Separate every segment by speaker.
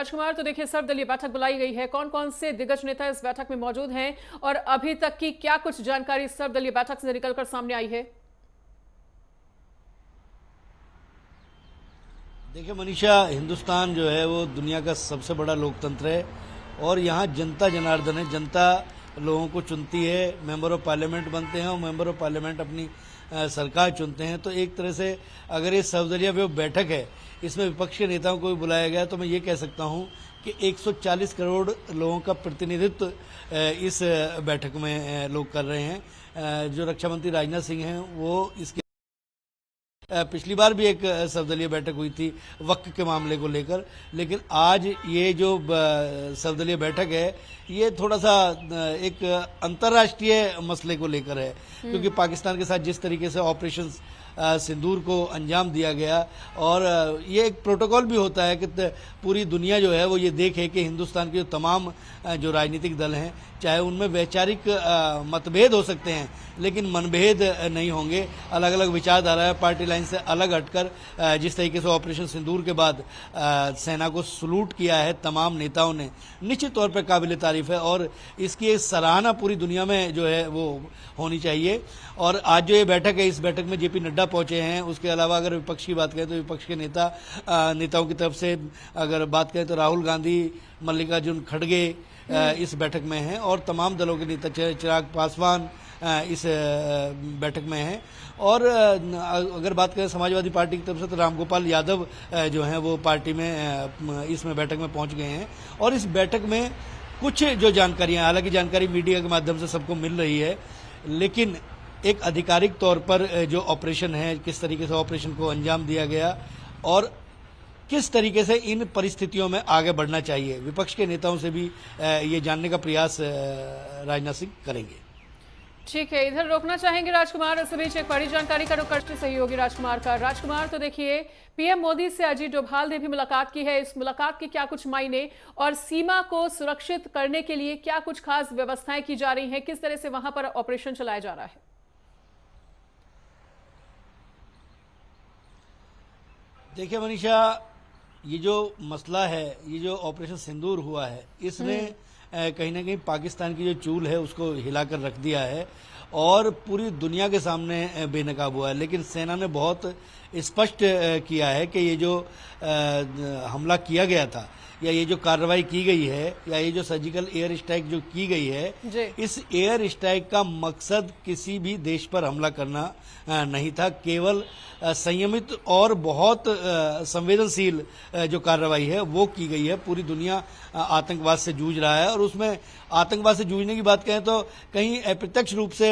Speaker 1: राजकुमार, तो देखिए सर्वदलीय बैठक बुलाई गई है। कौन कौन से दिग्गज नेता इस बैठक में मौजूद हैं और अभी तक की क्या कुछ जानकारी सर्वदलीय बैठक से निकलकर सामने आई है?
Speaker 2: देखिए मनीषा, हिंदुस्तान जो है वो दुनिया का सबसे बड़ा लोकतंत्र है और यहाँ जनता जनार्दन है। जनता लोगों को चुनती है, मेंबर ऑफ पार्लियामेंट बनते हैं और मेंबर ऑफ पार्लियामेंट अपनी सरकार चुनते हैं। तो एक तरह से अगर ये सर्वदलीय जो बैठक है इसमें विपक्ष के नेताओं को भी बुलाया गया तो मैं ये कह सकता हूँ कि 140 करोड़ लोगों का प्रतिनिधित्व इस बैठक में लोग कर रहे हैं। जो रक्षा मंत्री राजनाथ सिंह हैं वो इसके पिछली बार भी एक सर्वदलीय बैठक हुई थी वक्फ के मामले को लेकर, लेकिन आज ये जो सर्वदलीय बैठक है ये थोड़ा सा एक अंतर्राष्ट्रीय मसले को लेकर है, क्योंकि पाकिस्तान के साथ जिस तरीके से ऑपरेशन सिंदूर को अंजाम दिया गया और ये एक प्रोटोकॉल भी होता है कि पूरी दुनिया जो है वो ये देखे कि हिंदुस्तान के जो तमाम जो राजनीतिक दल हैं, चाहे उनमें वैचारिक मतभेद हो सकते हैं लेकिन मनभेद नहीं होंगे। अलग अलग विचारधारा है, पार्टी लाइन से अलग हटकर जिस तरीके से ऑपरेशन सिंदूर के बाद सेना को सलूट किया है तमाम नेताओं ने, निश्चित तौर पर काबिल तारीफ है और इसकी एक सराहना पूरी दुनिया में जो है वो होनी चाहिए। और आज जो ये बैठक है, इस बैठक में जेपी नड्डा पहुंचे हैं। उसके अलावा अगर विपक्ष की बात करें तो विपक्ष के नेताओं की तरफ से अगर बात करें तो राहुल गांधी, मल्लिकार्जुन खड़गे इस बैठक में हैं और तमाम दलों के नेता चिराग पासवान इस बैठक में हैं। और अगर बात करें समाजवादी पार्टी की तरफ से तो रामगोपाल यादव जो हैं वो पार्टी में इसमें बैठक में पहुंच गए हैं। और इस बैठक में कुछ जो जानकारियां, हालांकि जानकारी मीडिया के माध्यम से सबको मिल रही है, लेकिन एक आधिकारिक तौर पर जो ऑपरेशन है, किस तरीके से ऑपरेशन को अंजाम दिया गया और किस तरीके से इन परिस्थितियों में आगे बढ़ना चाहिए, विपक्ष के नेताओं से भी ये जानने का प्रयास राजनाथ सिंह करेंगे।
Speaker 1: ठीक है, इधर रोकना चाहेंगे राजकुमार। इस बीच एक बड़ी जानकारी का रुख सहयोगी राजकुमार का। राजकुमार, तो देखिए पीएम मोदी से अजीत डोभाल ने भी मुलाकात की है। इस मुलाकात के क्या कुछ मायने और सीमा को सुरक्षित करने के लिए क्या कुछ खास व्यवस्थाएं की जा रही हैं, किस तरह से वहां पर ऑपरेशन चलाया जा रहा है?
Speaker 2: देखिए मनीषा, ये जो मसला है, ये जो ऑपरेशन सिंदूर हुआ है, इसने कहीं ना कहीं पाकिस्तान की जो चूल है उसको हिलाकर रख दिया है और पूरी दुनिया के सामने बेनकाब हुआ है। लेकिन सेना ने बहुत स्पष्ट किया है कि ये जो हमला किया गया था या ये जो कार्रवाई की गई है या ये जो सर्जिकल एयर स्ट्राइक जो की गई है, इस एयर स्ट्राइक का मकसद किसी भी देश पर हमला करना नहीं था। केवल संयमित और बहुत संवेदनशील जो कार्रवाई है वो की गई है। पूरी दुनिया आतंकवाद से जूझ रहा है और उसमें आतंकवाद से जूझने की बात करें तो कहीं अप्रत्यक्ष रूप से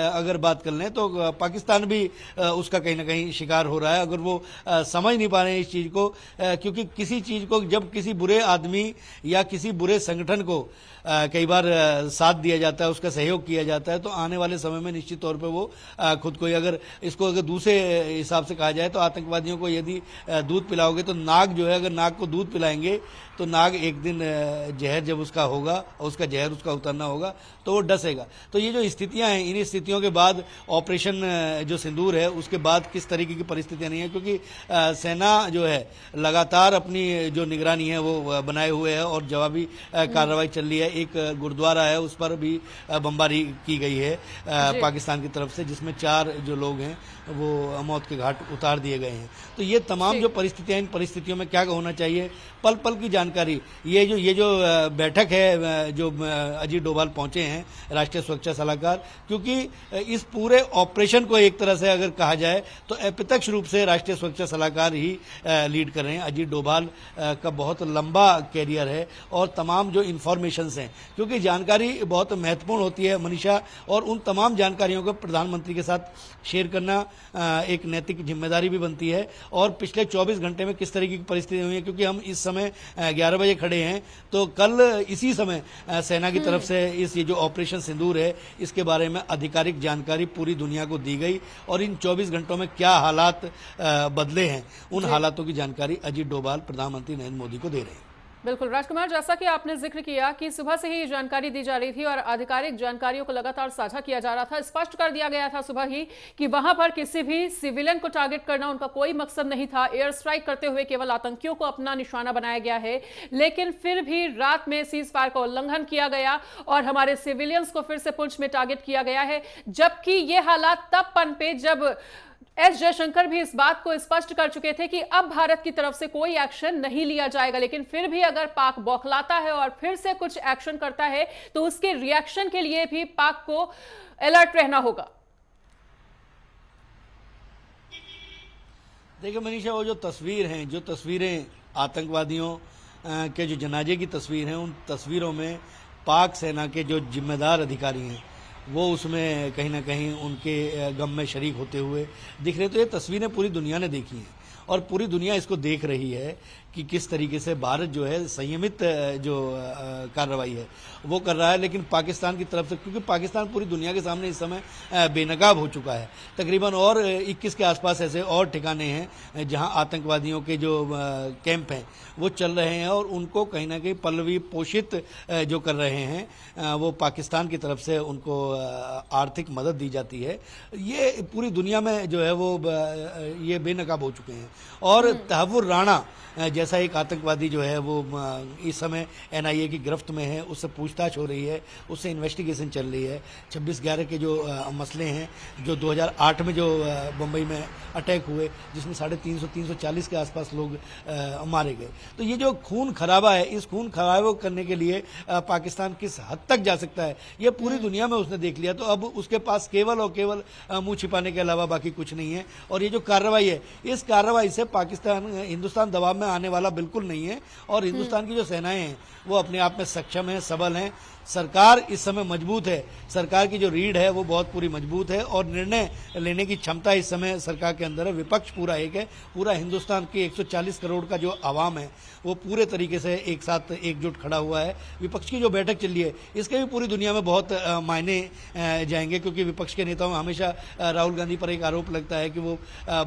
Speaker 2: अगर बात कर लें तो पाकिस्तान भी उसका कहीं ना कहीं शिकार हो रहा है। अगर वो समझ नहीं पा रहे हैं इस चीज़ को, क्योंकि किसी चीज़ को जब किसी बुरे आदमी या किसी बुरे संगठन को कई बार साथ दिया जाता है, उसका सहयोग किया जाता है, तो आने वाले समय में निश्चित तौर पे वो खुद को अगर दूसरे हिसाब से कहा जाए तो आतंकवादियों को यदि दूध पिलाओगे तो नाग जो है, अगर नाग को दूध पिलाएंगे तो नाग एक दिन जहर जब उसका होगा और उसका जहर उसका उतरना होगा तो वो डसेगा। तो ये जो स्थितियां हैं, इन स्थितियों के बाद ऑपरेशन जो सिंदूर है उसके बाद किस तरीके की परिस्थितियां नहीं है, क्योंकि सेना जो है लगातार अपनी जो निगरानी है वो बनाए हुए है और जवाबी कार्रवाई चल रही है। एक गुरुद्वारा है उस पर भी बमबारी की गई है पाकिस्तान की तरफ से, जिसमें 4 जो लोग हैं वो मौत के घाट उतार दिए गए हैं। तो ये तमाम जो परिस्थितियां, इन परिस्थितियों में क्या होना चाहिए, पल पल की जानकारी। ये जो बैठक है, जो अजीत डोभाल पहुंचे हैं, राष्ट्रीय सुरक्षा सलाहकार, क्योंकि इस पूरे ऑपरेशन को एक तरह से अगर कहा जाए तो अप्रत्यक्ष रूप से राष्ट्रीय सुरक्षा सलाहकार ही लीड कर रहे हैं। अजीत डोभाल का बहुत लंबा कैरियर है और तमाम जो इंफॉर्मेशंस हैं, क्योंकि जानकारी बहुत महत्वपूर्ण होती है मनीषा, और उन तमाम जानकारियों को प्रधानमंत्री के साथ शेयर करना एक नैतिक जिम्मेदारी भी बनती है। और पिछले 24 घंटे में किस तरीके की परिस्थिति हुई है, क्योंकि हम इस समय 11 बजे खड़े हैं तो कल इसी समय सेना की तरफ से ये जो ऑपरेशन सिंदूर है इसके बारे में आधिकारिक जानकारी पूरी दुनिया को दी गई और इन 24 घंटों में क्या हालात बदले हैं, उन हालातों की जानकारी अजीत डोभाल प्रधानमंत्री नरेंद्र मोदी को दे रहे हैं।
Speaker 1: बिल्कुल राजकुमार, जैसा कि आपने जिक्र किया कि सुबह से ही ये जानकारी दी जा रही थी और आधिकारिक जानकारियों को लगातार साझा किया जा रहा था। स्पष्ट कर दिया गया था सुबह ही कि वहां पर किसी भी सिविलियन को टारगेट करना उनका कोई मकसद नहीं था। एयर स्ट्राइक करते हुए केवल आतंकियों को अपना निशाना बनाया गया है, लेकिन फिर भी रात में सीज फायर का उल्लंघन किया गया और हमारे सिविलियंस को फिर से पुंछ में टारगेट किया गया है। जबकि ये हालात तब पनपे जब एस जयशंकर भी इस बात को स्पष्ट कर चुके थे कि अब भारत की तरफ से कोई एक्शन नहीं लिया जाएगा, लेकिन फिर भी अगर पाक बौखलाता है और फिर से कुछ एक्शन करता है तो उसके रिएक्शन के लिए भी पाक को अलर्ट रहना होगा।
Speaker 2: देखिए मनीषा, वो जो तस्वीर हैं, जो तस्वीरें आतंकवादियों के जो जनाजे की तस्वीर हैं, उन तस्वीरों में पाक सेना के जो जिम्मेदार अधिकारी हैं वो उसमें कहीं ना कहीं उनके गम में शरीक होते हुए दिख रहे। तो ये तस्वीरें पूरी दुनिया ने देखी हैं और पूरी दुनिया इसको देख रही है कि किस तरीके से भारत जो है संयमित जो कार्रवाई है वो कर रहा है। लेकिन पाकिस्तान की तरफ से, क्योंकि पाकिस्तान पूरी दुनिया के सामने इस समय बेनकाब हो चुका है, तकरीबन और 21 के आसपास ऐसे और ठिकाने हैं जहां आतंकवादियों के जो कैंप हैं वो चल रहे हैं और उनको कहीं ना कहीं पल्लवी पोषित जो कर रहे हैं वो पाकिस्तान की तरफ से उनको आर्थिक मदद दी जाती है। ये पूरी दुनिया में जो है वो ये बेनकाब हो चुके हैं। और तहव्वुर राणा जैसा एक आतंकवादी जो है वो इस समय एनआईए की गिरफ्त में है, उससे पूछताछ हो रही है, उससे इन्वेस्टिगेशन चल रही है। 26/11 के जो मसले हैं, जो 2008 में जो बम्बई में अटैक हुए जिसमें 350-340 के आसपास लोग मारे गए। तो ये जो खून खराबा है, इस खून खराबा करने के लिए पाकिस्तान किस हद तक जा सकता है ये पूरी दुनिया में उसने देख लिया। तो अब उसके पास केवल और केवल मुंह छिपाने के अलावा बाकी कुछ नहीं है। और ये जो कार्रवाई है, इस कार्रवाई से हिंदुस्तान दबाव में आने वाला बिल्कुल नहीं है। और हिंदुस्तान की जो सेनाएं हैं वो अपने आप में सक्षम हैं, सबल हैं। सरकार इस समय मजबूत है, सरकार की जो रीढ़ है वो बहुत पूरी मजबूत है और निर्णय लेने की क्षमता इस समय सरकार के अंदर है। विपक्ष पूरा एक है, पूरा हिंदुस्तान के 140 करोड़ का जो आवाम है वो पूरे तरीके से एक साथ एकजुट खड़ा हुआ है। विपक्ष की जो बैठक चल रही है इसके भी पूरी दुनिया में बहुत मायने जाएंगे, क्योंकि विपक्ष के नेताओं में हमेशा राहुल गांधी पर एक आरोप लगता है कि वो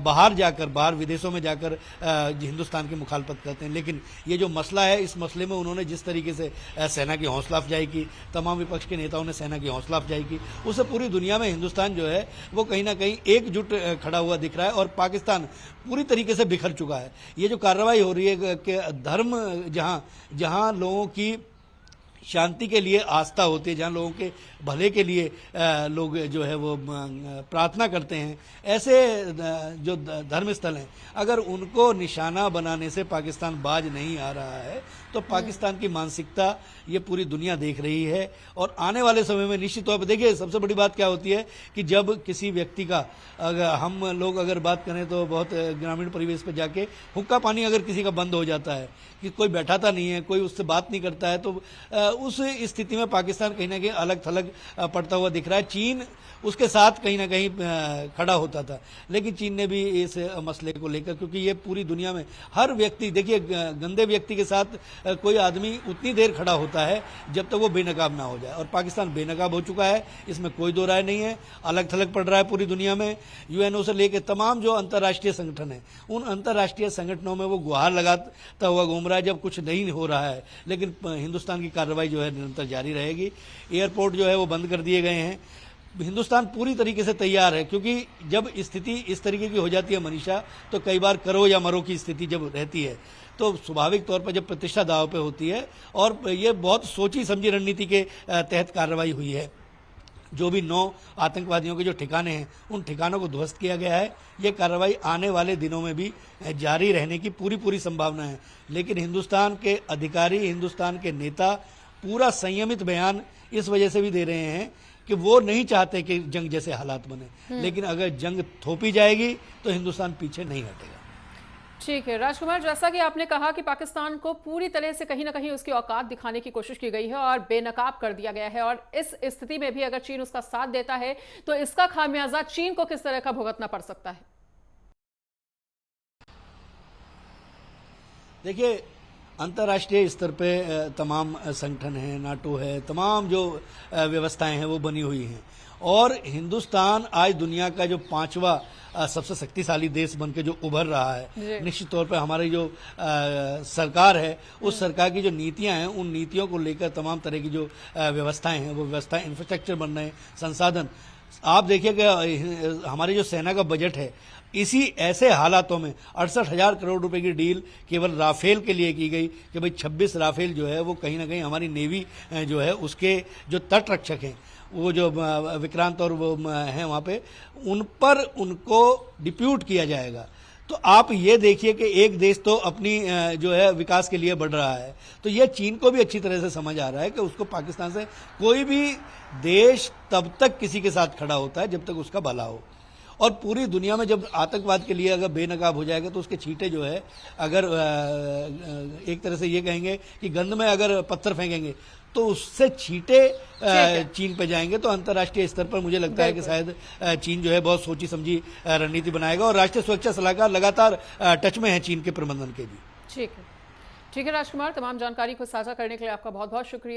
Speaker 2: बाहर विदेशों में जाकर हिंदुस्तान की मुखालफत करते हैं। लेकिन ये जो मसला है, इस मसले में उन्होंने जिस तरीके से सेना की हौसला अफजाई की, तमाम विपक्ष के नेताओं ने सेना की हौसला अफजाई की, उससे पूरी दुनिया में हिंदुस्तान जो है वो कहीं ना कहीं एकजुट खड़ा हुआ दिख रहा है और पाकिस्तान पूरी तरीके से बिखर चुका है। ये जो कार्रवाई हो रही है कि धर्म जहां लोगों की शांति के लिए आस्था होती है, जहां लोगों के भले के लिए लोग जो है वो प्रार्थना करते हैं, ऐसे जो धर्म स्थल हैं अगर उनको निशाना बनाने से पाकिस्तान बाज नहीं आ रहा है तो पाकिस्तान की मानसिकता ये पूरी दुनिया देख रही है। और आने वाले समय में निश्चित तौर पर देखिए, सबसे बड़ी बात क्या होती है कि जब किसी व्यक्ति का, अगर हम लोग अगर बात करें तो बहुत ग्रामीण परिवेश पर जाके हुक्का पानी अगर किसी का बंद हो जाता है, कि कोई बैठाता नहीं है, कोई उससे बात नहीं करता है, तो उस स्थिति में पाकिस्तान कहीं ना कहीं अलग थलग पड़ता हुआ दिख रहा है। चीन उसके साथ कहीं ना कहीं खड़ा होता था, लेकिन चीन ने भी इस मसले को लेकर, क्योंकि ये पूरी दुनिया में हर व्यक्ति, देखिए गंदे व्यक्ति के साथ कोई आदमी उतनी देर खड़ा होता है जब तक वो बेनकाब ना हो जाए, और पाकिस्तान बेनकाब हो चुका है, इसमें कोई दो राय नहीं है। अलग थलग पड़ रहा है पूरी दुनिया में। यूएनओ से लेकर तमाम जो अंतर्राष्ट्रीय संगठन है, उन अंतर्राष्ट्रीय संगठनों में वो गुहार लगाता हुआ घूम रहा है जब कुछ नहीं हो रहा है। लेकिन हिंदुस्तान की कार्रवाई जो है निरंतर जारी रहेगी। एयरपोर्ट जो है वो बंद कर दिए गए हैं। हिंदुस्तान पूरी तरीके से तैयार है, क्योंकि जब स्थिति इस तरीके की हो जाती है मनीषा, तो कई बार करो या मरो की स्थिति जब रहती है तो स्वाभाविक तौर पर जब प्रतिष्ठा दांव पे होती है, और ये बहुत सोची समझी रणनीति के तहत कार्रवाई हुई है। जो भी 9 आतंकवादियों के जो ठिकाने हैं उन ठिकानों को ध्वस्त किया गया है। ये कार्रवाई आने वाले दिनों में भी जारी रहने की पूरी संभावना है। लेकिन हिंदुस्तान के अधिकारी, हिंदुस्तान के नेता पूरा संयमित बयान इस वजह से भी दे रहे हैं कि वो नहीं चाहते कि जंग जैसे हालात बने, लेकिन अगर जंग थोपी जाएगी तो हिंदुस्तान पीछे नहीं हटेगा।
Speaker 1: ठीक है राजकुमार, जैसा कि आपने कहा कि पाकिस्तान को पूरी तरह से कहीं ना कहीं उसकी औकात दिखाने की कोशिश की गई है और बेनकाब कर दिया गया है, और इस स्थिति में भी अगर चीन उसका साथ देता है तो इसका खामियाजा चीन को किस तरह का भुगतना पड़ सकता है?
Speaker 2: देखिए, अंतर्राष्ट्रीय स्तर पे तमाम संगठन हैं, नाटो है, तमाम जो व्यवस्थाएं हैं वो बनी हुई हैं, और हिंदुस्तान आज दुनिया का जो 5वां सबसे शक्तिशाली देश बन के जो उभर रहा है, निश्चित तौर पर हमारी जो सरकार है उस सरकार की जो नीतियां हैं उन नीतियों को लेकर तमाम तरह की जो व्यवस्थाएं हैं वो व्यवस्थाएं, इंफ्रास्ट्रक्चर बन रहे हैं, संसाधन। आप देखिए कि हमारी जो सेना का बजट है इसी ऐसे हालातों में 68,000 करोड़ रुपए की डील केवल राफेल के लिए की गई कि भाई 26 राफेल जो है वो कहीं ना कहीं हमारी नेवी जो है उसके जो तट रक्षक हैं वो जो विक्रांत और वो हैं वहाँ पे उन पर उनको डिप्यूट किया जाएगा। तो आप ये देखिए कि एक देश तो अपनी जो है विकास के लिए बढ़ रहा है, तो ये चीन को भी अच्छी तरह से समझ आ रहा है कि उसको पाकिस्तान से कोई भी देश तब तक किसी के साथ खड़ा होता है जब तक उसका भला हो। और पूरी दुनिया में जब आतंकवाद के लिए अगर बेनकाब हो जाएगा तो उसके छींटे जो है अगर एक तरह से ये कहेंगे कि गंद में अगर पत्थर फेंकेंगे तो उससे छींटे चीन पे जाएंगे। तो अंतर्राष्ट्रीय स्तर पर मुझे लगता है कि शायद चीन जो है बहुत सोची समझी रणनीति बनाएगा और राष्ट्रीय सुरक्षा सलाहकार लगातार टच में है चीन के प्रबंधन के भी।
Speaker 1: ठीक है राजकुमार, तमाम जानकारी को साझा करने के लिए आपका बहुत बहुत शुक्रिया।